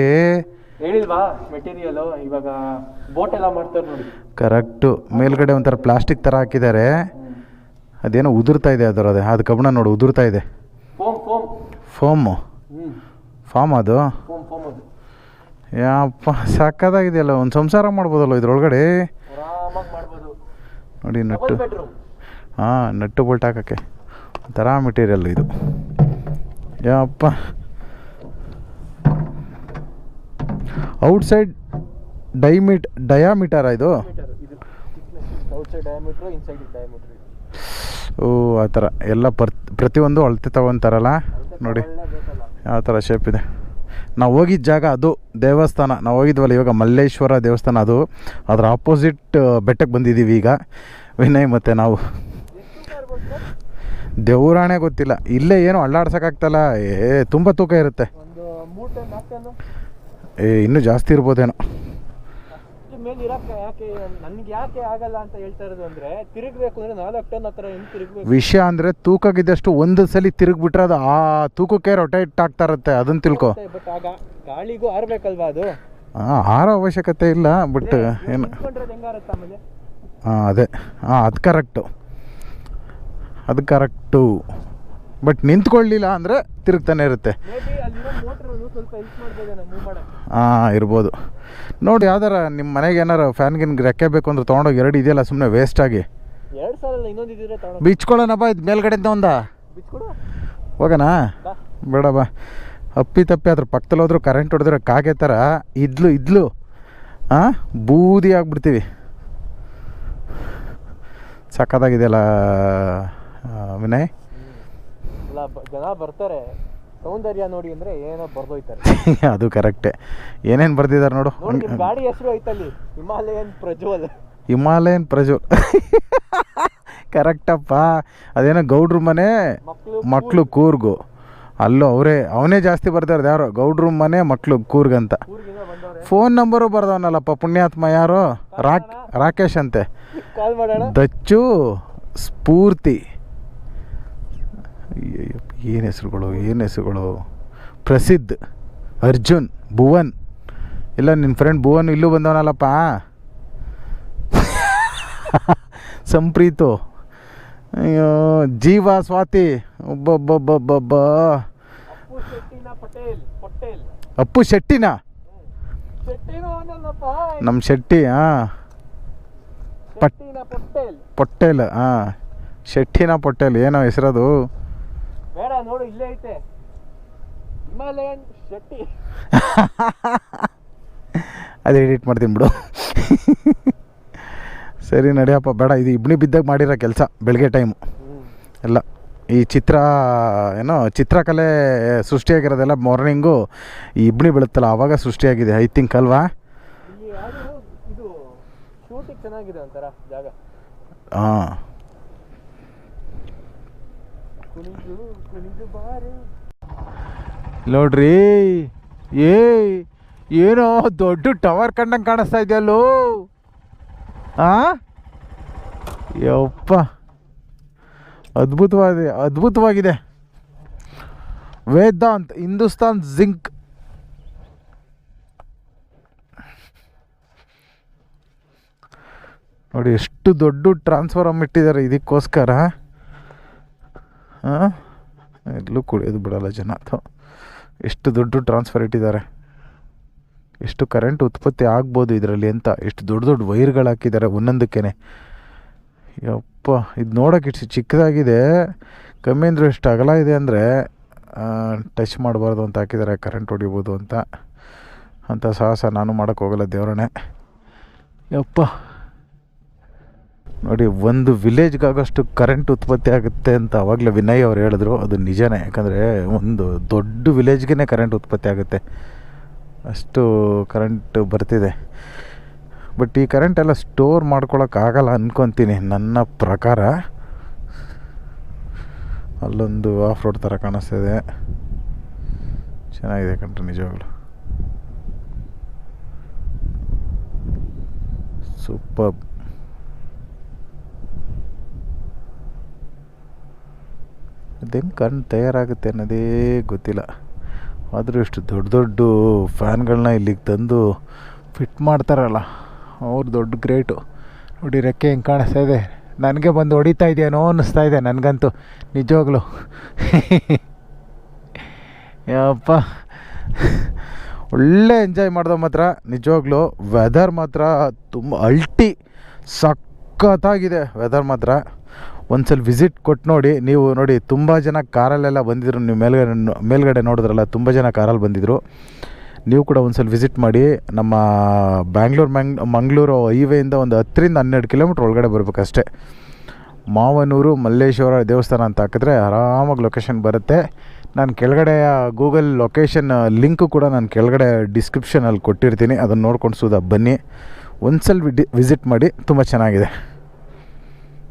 ಹೇಳಿಲ್ವಾ ಮೆಟೀರಿಯಲು? ಇವಾಗ ಬೋಟ್ ಎಲ್ಲ ಮಾಡ್ತಾರೆ ನೋಡಿ. ಕರೆಕ್ಟು. ಮೇಲ್ಗಡೆ ಒಂಥರ ಪ್ಲಾಸ್ಟಿಕ್ ಥರ ಹಾಕಿದ್ದಾರೆ. ಅದೇನೋ ಉದುರ್ತಾ ಇದೆ ಅದರದೇ. ಅದು ಕಬ್ಬಣ ನೋಡು, ಉದುರ್ತಾ ಇದೆ. ಫಾಮ್ ಅದು. ಯಪ್ಪ, ಸಾಕಾಗಿದೆಯಲ್ಲ. ಒಂದು ಸಂಸಾರ ಮಾಡ್ಬೋದಲ್ಲ ಇದ್ರೊಳಗಡೆ. ನೋಡಿ ನಟ್ಟು. ಹಾಂ, ನಟ್ಟು ಬೋಲ್ಟ್ ಹಾಕೋಕ್ಕೆ ಒಂಥರ ಮೆಟೀರಿಯಲ್ ಇದು. ಯಪ್ಪ, ಔಟ್ಸೈಡ್ ಡಯಾಮೀಟರಾ ಇದು? ಆ ಥರ ಎಲ್ಲ ಪ್ರತಿಯೊಂದು ಅಳತೆ ತಗೊತಾರಲ್ಲ ನೋಡಿ, ಯಾವ ಥರ ಶೇಪ್ ಇದೆ. ನಾವು ಹೋಗಿದ್ದ ಜಾಗ ಅದು ದೇವಸ್ಥಾನ. ನಾವು ಹೋಗಿದ್ವಲ್ಲ ಇವಾಗ, ಮಲ್ಲೇಶ್ವರ ದೇವಸ್ಥಾನ. ಅದು ಅದರ ಆಪೋಸಿಟ್ ಬೆಟ್ಟಕ್ಕೆ ಬಂದಿದ್ದೀವಿ ಈಗ, ವಿನಯ್ ಮತ್ತು ನಾವು. ದೇವರಾಣೆ ಗೊತ್ತಿಲ್ಲ, ಇಲ್ಲೇ ಏನು ಅಳ್ಳಾಡ್ಸೋಕ್ಕಾಗ್ತಲ್ಲ. ತುಂಬ ತೂಕ ಇರುತ್ತೆ. ಇನ್ನೂ ಜಾಸ್ತಿ ಇರ್ಬೋದೇನೋ. ಯಾಕೆ ಆಗಲ್ಲ ಅಂತ ಹೇಳ್ತಾ ಇರೋದು ಅಂದರೆ, ತಿರುಗಬೇಕು ಅಂದರೆ 4 ಟನ್ ಆ ಥರ ಹೆಂಗೆ ತಿರುಗಬೇಕು. ವಿಷಯ ಅಂದರೆ ತೂಕಾಗಿದ್ದಷ್ಟು ಒಂದು ಸಲ ತಿರುಗಿಬಿಟ್ರೆ ಅದು ಆ ತೂಕಕ್ಕೆ ರೊಟೇಟ್ ಆಗ್ತಾ ಇರುತ್ತೆ. ಅದನ್ನು ತಿಳ್ಕೊ. ಬಟ್ ಆಗ ಗಾಳಿಗೂ ಆರಬೇಕಲ್ವಾ ಅದು? ಆರೋ ಅವಶ್ಯಕತೆ ಇಲ್ಲ. ಬಟ್ ಏನು, ಅದೇ, ಅದು ಕರೆಕ್ಟು. ಬಟ್ ನಿಂತ್ಕೊಳ್ಳಿಲ್ಲ ಅಂದರೆ ತಿರುಗ್ತಾನೆ ಇರುತ್ತೆ. ಇರ್ಬೋದು. ನೋಡಿ, ಯಾವ್ದಾರ ನಿಮ್ಮ ಮನೆಗೆ ಏನಾರು ಫ್ಯಾನ್ಗಿನ್ ರೆಕ್ಕೆ ಬೇಕು ಅಂದ್ರೆ ತೊಗೊಂಡೋಗಿ 2 ಇದೆಯಲ್ಲ, ಸುಮ್ಮನೆ ವೇಸ್ಟಾಗಿ ಬಿಚ್ಕೊಳ್ಳೋಣ ಬಾ. ಇದು ಮೇಲ್ಗಡೆಯಿಂದ ಹೋಗೋಣ. ಬೇಡ ಬಾ, ಅಪ್ಪಿ ತಪ್ಪಿ ಅದ್ರ ಪಕ್ಕದಲ್ಲಿ ಹೋದ್ರೂ ಕರೆಂಟ್ ಹೊಡೆದ್ರೆ ಕಾಗೆ ಥರ ಇದ್ಲು ಬೂದಿ ಆಗಿಬಿಡ್ತೀವಿ. ಸಕ್ಕತ್ತಾಗಿದೆಯಲ್ಲ ವಿನಯ್. ಜನ ಬರ್ತಾರೆ, ಸೌಂದರ್ಯ ನೋಡಿ ಅಂದ್ರೆ ಏನೋ ಬರ್ದೋಯ್ತಾರೆ. ಅದು ಕರೆಕ್ಟೇ. ಏನೇನು ಬರ್ದಿದ್ದಾರೆ ನೋಡು. ನೋಡಿ ನಿಮ್ ಗಾಡಿ ಹೆಸರು ಐತಲ್ಲಿ, ಹಿಮಾಲಯನ್ ಪ್ರಜ್ವಲ್. ಹಿಮಾಲಯನ್ ಪ್ರಜ್ವಲ್ ಕರೆಕ್ಟಪ್ಪ. ಅದೇನೋ ಗೌಡ್ರ ಮನೆ ಮಕ್ಕಳು ಕೂರ್ಗು, ಅಲ್ಲೂ ಅವನೇ ಜಾಸ್ತಿ ಬರ್ದಾರ್ದು. ಯಾರು ಗೌಡ್ರ ಮನೆ ಮಕ್ಕಳು ಕೂರ್ಗಂತ. ಫೋನ್ ನಂಬರು ಬರ್ದವನಲ್ಲಪ್ಪ ಪುಣ್ಯಾತ್ಮ. ಯಾರು? ರಾಕೇಶ್ ಅಂತೆ. ಕಾಲ್ ಮಾಡೋಣ. ದಚ್ಚು, ಸ್ಫೂರ್ತಿ, ಏನು ಹೆಸರುಗಳು. ಪ್ರಸಿದ್ಧ್, ಅರ್ಜುನ್, ಭುವನ್. ಇಲ್ಲ ನಿನ್ನ ಫ್ರೆಂಡ್ ಭುವನ್ ಇಲ್ಲೂ ಬಂದವನಲ್ಲಪ್ಪ. ಸಂಪ್ರೀತು, ಅಯ್ಯೋ ಜೀವ, ಸ್ವಾತಿ, ಒಬ್ಬೊಬ್ಬೊಬ್ಬೊಬ್ಬ. ಅಪ್ಪು ಶೆಟ್ಟಿನ ನಮ್ಮ ಶೆಟ್ಟಿ. ಪೊಟ್ಟೇಲ್. ಶೆಟ್ಟಿನ ಪೊಟ್ಟೇಲ್ ಏನೋ ಹೆಸರದು. ಬೇಡ ನೋಡು, ಇಲ್ಲೇ ಐತೆ ಹಿಮಾಲಯನ್ ಶೆಟ್ಟಿ. ಅದು ಎಡಿಟ್ ಮಾಡ್ತೀನಿ ಬಿಡು. ಸರಿ ನಡಿಯಪ್ಪ, ಬೇಡ. ಇದು ಇಬ್ನಿ ಬಿದ್ದಾಗ ಮಾಡಿರೋ ಕೆಲಸ ಬೆಳಗ್ಗೆ ಟೈಮು ಎಲ್ಲ. ಈ ಚಿತ್ರಕಲೆ ಸೃಷ್ಟಿಯಾಗಿರೋದೆಲ್ಲ ಮಾರ್ನಿಂಗು ಈ ಇಬ್ನಿ ಬೀಳುತ್ತಲ್ಲ ಆವಾಗ ಸೃಷ್ಟಿಯಾಗಿದೆ, ಐ ಥಿಂಕ್ ಅಲ್ವಾ? ಇದು ಶೂಟಿಂಗ್ ಚೆನ್ನಾಗಿದೆ ಒಂಥರ ಜಾಗ. ಹಾಂ, ನೋಡ್ರಿ. ಏನೋ ದೊಡ್ಡ ಟವರ್ ಕಂಡಂಗೆ ಕಾಣಿಸ್ತಾ ಇದೆಯಲ್ಲೋ. ಯಪ್ಪ, ಅದ್ಭುತವಾಗಿದೆ. ವೇದಾಂತ್ ಹಿಂದೂಸ್ತಾನ್ ಜಿಂಕ್. ನೋಡಿ ಎಷ್ಟು ದೊಡ್ಡ ಟ್ರಾನ್ಸ್ಫಾರ್ಮ್ ಇಟ್ಟಿದ್ದಾರೆ ಇದಕ್ಕೋಸ್ಕರ. ಎಲ್ಲೂ ಕುಡಿಯೋದು ಬಿಡಲ್ಲ ಜನ. ಎಷ್ಟು ದೊಡ್ಡ ಟ್ರಾನ್ಸ್ಫರ್ ಇಟ್ಟಿದ್ದಾರೆ. ಎಷ್ಟು ಕರೆಂಟ್ ಉತ್ಪತ್ತಿ ಆಗ್ಬೋದು ಇದರಲ್ಲಿ ಅಂತ. ಎಷ್ಟು ದೊಡ್ಡ ವೈರ್ಗಳು ಹಾಕಿದ್ದಾರೆ ಒಂದೊಂದಕ್ಕೇ. ಯಪ್ಪ, ಇದು ನೋಡೋಕೆ ಇಷ್ಟು ಚಿಕ್ಕದಾಗಿದೆ. ಕಮ್ಮಿ ಅಂದರೆ ಎಷ್ಟು ಅಗಲ ಇದೆ ಅಂದರೆ ಟಚ್ ಮಾಡಬಾರ್ದು ಅಂತ ಹಾಕಿದ್ದಾರೆ, ಕರೆಂಟ್ ಹೊಡಿಬೋದು ಅಂತ ಸಾಹಸ ನಾನು ಮಾಡೋಕ್ಕೆ ಹೋಗಲ್ಲ ದೇವರೇ. ಯಪ್ಪ ನೋಡಿ, ಒಂದು ವಿಲೇಜ್ಗಾಗೋಷ್ಟು ಕರೆಂಟ್ ಉತ್ಪತ್ತಿ ಆಗುತ್ತೆ ಅಂತ ಆವಾಗಲೇ ವಿನಯ್ ಅವ್ರು ಹೇಳಿದ್ರು. ಅದು ನಿಜನೇ, ಯಾಕಂದರೆ ಒಂದು ದೊಡ್ಡ ವಿಲೇಜ್ಗೆ ಕರೆಂಟ್ ಉತ್ಪತ್ತಿ ಆಗುತ್ತೆ, ಅಷ್ಟು ಕರೆಂಟ್ ಬರ್ತಿದೆ. ಬಟ್ ಈ ಕರೆಂಟೆಲ್ಲ ಸ್ಟೋರ್ ಮಾಡ್ಕೊಳಕ್ಕಾಗಲ್ಲ ಅಂದ್ಕೊತೀನಿ ನನ್ನ ಪ್ರಕಾರ. ಅಲ್ಲೊಂದು ಆಫ್ ರೋಡ್ ಥರ ಕಾಣಿಸ್ತಿದೆ, ಚೆನ್ನಾಗಿದೆ ಕಣ್ರಿ ನಿಜವಾಗ್ಲು. ಸೂಪರ್. ಅದೇನು ಕಣ್ಣು ತಯಾರಾಗುತ್ತೆ ಅನ್ನೋದೇ ಗೊತ್ತಿಲ್ಲ. ಆದರೂ ಎಷ್ಟು ದೊಡ್ಡ ಫ್ಯಾನ್ಗಳನ್ನ ಇಲ್ಲಿಗೆ ತಂದು ಫಿಟ್ ಮಾಡ್ತಾರಲ್ಲ, ಅವ್ರು ದೊಡ್ಡ ಗ್ರೇಟು. ನೋಡಿ ರೆಕ್ಕೆ ಹೆಂಗೆ ಕಾಣಿಸ್ತಾ ಇದೆ. ನನಗೆ ಬಂದು ಹೊಡಿತಾ ಇದೆಯೇನೋ ಅನ್ನಿಸ್ತಾ ಇದೆ ನನಗಂತೂ ನಿಜವಾಗ್ಲೂ. ಯಪ್ಪ, ಒಳ್ಳೆ ಎಂಜಾಯ್ ಮಾಡ್ದೆ ಮಾತ್ರ ನಿಜವಾಗ್ಲೂ. ವೆದರ್ ಮಾತ್ರ ತುಂಬ ಸಖತ್ತಾಗಿದೆ ವೆದರ್ ಮಾತ್ರ. ಒಂದ್ಸಲ ವಿಸಿಟ್ ಕೊಟ್ಟು ನೋಡಿ. ನೀವು ನೋಡಿ, ತುಂಬ ಜನ ಕಾರಲ್ಲೆಲ್ಲ ಬಂದಿದ್ರು. ನೀವು ಮೇಲ್ಗಡೆ ನೋಡಿದ್ರಲ್ಲ, ತುಂಬ ಜನ ಕಾರಲ್ಲಿ ಬಂದಿದ್ದರು. ನೀವು ಕೂಡ ಒಂದ್ಸಲ ವಿಸಿಟ್ ಮಾಡಿ. ನಮ್ಮ ಮಂಗಳೂರು ಹೈವೇಯಿಂದ ಒಂದು 10-12 ಕಿಲೋಮೀಟ್ರ್ ಒಳಗಡೆ ಬರಬೇಕಷ್ಟೇ. ಮಾವನೂರು ಮಲ್ಲೇಶ್ವರ ದೇವಸ್ಥಾನ ಅಂತ ಹಾಕಿದ್ರೆ ಆರಾಮಾಗಿ ಲೊಕೇಶನ್ ಬರುತ್ತೆ. ನಾನು ಕೆಳಗಡೆ ಗೂಗಲ್ ಲೊಕೇಶನ್ ಲಿಂಕು ಕೂಡ ನಾನು ಕೆಳಗಡೆ ಡಿಸ್ಕ್ರಿಪ್ಷನಲ್ಲಿ ಕೊಟ್ಟಿರ್ತೀನಿ, ಅದನ್ನು ನೋಡ್ಕೊಂಡು ಬನ್ನಿ. ಒಂದ್ಸಲ ವಿಸಿಟ್ ಮಾಡಿ, ತುಂಬ ಚೆನ್ನಾಗಿದೆ.